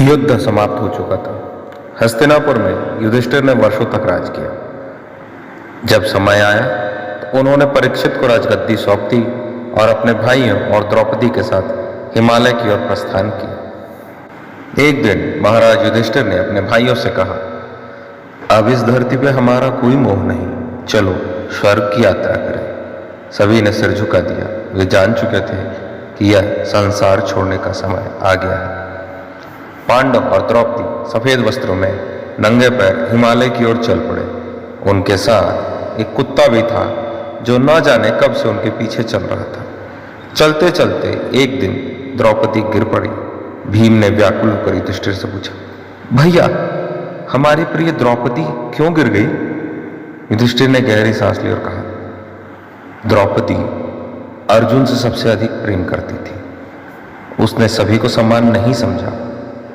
युद्ध समाप्त हो चुका था। हस्तिनापुर में युधिष्ठिर ने वर्षों तक राज किया। जब समय आया तो उन्होंने परीक्षित को राजगद्दी सौंप दी और अपने भाइयों और द्रौपदी के साथ हिमालय की ओर प्रस्थान किया। एक दिन महाराज युधिष्ठिर ने अपने भाइयों से कहा, अब इस धरती पे हमारा कोई मोह नहीं, चलो स्वर्ग की यात्रा करें। सभी ने सिर झुका दिया। वे जान चुके थे कि यह संसार छोड़ने का समय आ गया है। पांडव और द्रौपदी सफेद वस्त्रों में नंगे पैर हिमालय की ओर चल पड़े। उनके साथ एक कुत्ता भी था जो न जाने कब से उनके पीछे चल रहा था। चलते चलते एक दिन द्रौपदी गिर पड़ी। भीम ने व्याकुल होकर युधिष्ठिर से पूछा, भैया हमारी प्रिय द्रौपदी क्यों गिर गई? युधिष्ठिर ने गहरी सांस ली और कहा, द्रौपदी अर्जुन से सबसे अधिक प्रेम करती थी। उसने सभी को समान नहीं समझा,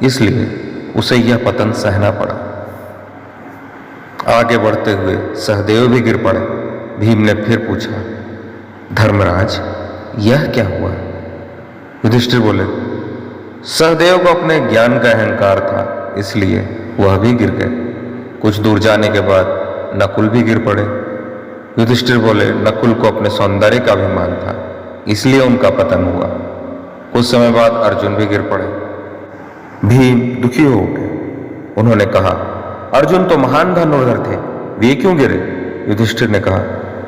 इसलिए उसे यह पतन सहना पड़ा। आगे बढ़ते हुए सहदेव भी गिर पड़े। भीम ने फिर पूछा, धर्मराज यह क्या हुआ? युधिष्ठिर बोले, सहदेव को अपने ज्ञान का अहंकार था, इसलिए वह भी गिर गए। कुछ दूर जाने के बाद नकुल भी गिर पड़े। युधिष्ठिर बोले, नकुल को अपने सौंदर्य का अभिमान था, इसलिए उनका पतन हुआ। कुछ समय बाद अर्जुन भी गिर पड़े। भीम दुखी हो गए। उन्होंने कहा, अर्जुन तो महान धनुर्धर थे, वे क्यों गिरे? युधिष्ठिर ने कहा,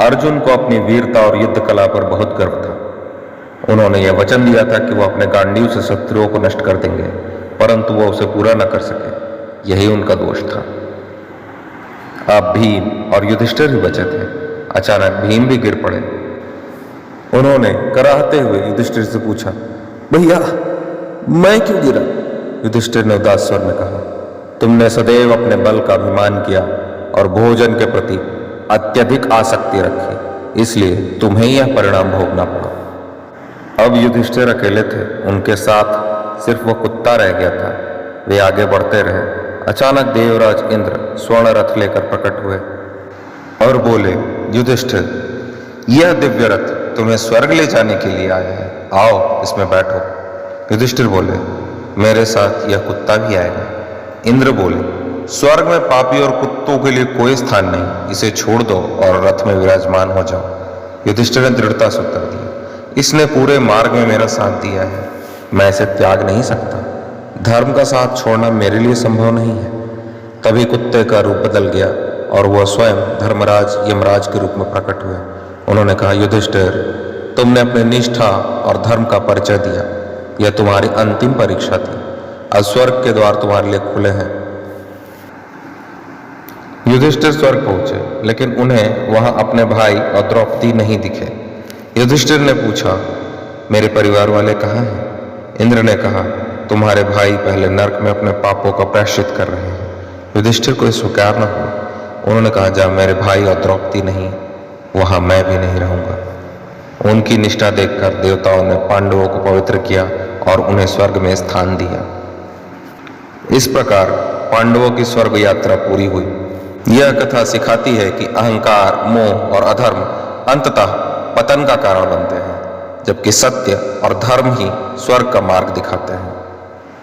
अर्जुन को अपनी वीरता और युद्ध कला पर बहुत गर्व था। उन्होंने यह वचन दिया था कि वह अपने गांडीव से शत्रुओं को नष्ट कर देंगे, परंतु वह उसे पूरा न कर सके। यही उनका दोष था। अब भीम और युधिष्ठिर ही बचे थे। अचानक भीम भी गिर पड़े। उन्होंने कराहते हुए युधिष्ठिर से पूछा, भैया मैं क्यों गिरा? युधिष्ठिर ने उदास स्वर में कहा, तुमने सदैव अपने बल का अभिमान किया और भोजन के प्रति अत्यधिक आसक्ति रखी, इसलिए तुम्हें यह परिणाम भोगना पड़ा। अब युधिष्ठिर अकेले थे। उनके साथ सिर्फ वह कुत्ता रह गया था। वे आगे बढ़ते रहे। अचानक देवराज इंद्र स्वर्ण रथ लेकर प्रकट हुए और बोले, युधिष्ठिर यह दिव्य रथ तुम्हें स्वर्ग ले जाने के लिए आया है, आओ इसमें बैठो। युधिष्ठिर बोले, मेरे साथ यह कुत्ता भी आएगा। इंद्र बोले, स्वर्ग में पापी और कुत्तों के लिए कोई स्थान नहीं, इसे छोड़ दो और रथ में विराजमान हो जाओ। युधिष्ठिर ने दृढ़ता से उत्तर दिया, इसने पूरे मार्ग में मेरा साथ दिया है, मैं इसे त्याग नहीं सकता। धर्म का साथ छोड़ना मेरे लिए संभव नहीं है। तभी कुत्ते का रूप बदल गया और वह स्वयं धर्मराज यमराज के रूप में प्रकट हुए। उन्होंने कहा, युधिष्ठिर तुमने अपनी निष्ठा और धर्म का परिचय दिया, यह तुम्हारी अंतिम परीक्षा थी। अब स्वर्ग के द्वार तुम्हारे लिए खुले हैं। युधिष्ठिर स्वर्ग पहुंचे, लेकिन उन्हें वहां अपने भाई और द्रौपदी नहीं दिखे। युधिष्ठिर ने पूछा, मेरे परिवार वाले कहाँ हैं? इंद्र ने कहा, तुम्हारे भाई पहले नरक में अपने पापों का प्रायश्चित कर रहे हैं। युधिष्ठिर को स्वीकार न हुआ। उन्होंने कहा, जहाँ मेरे भाई और द्रौपदी नहीं, वहां मैं भी नहीं रहूंगा। उनकी निष्ठा देखकर देवताओं ने पांडवों को पवित्र किया और उन्हें स्वर्ग में स्थान दिया। इस प्रकार पांडवों की स्वर्ग यात्रा पूरी हुई। यह कथा सिखाती है कि अहंकार, मोह और अधर्म अंततः पतन का कारण बनते हैं, जबकि सत्य और धर्म ही स्वर्ग का मार्ग दिखाते हैं।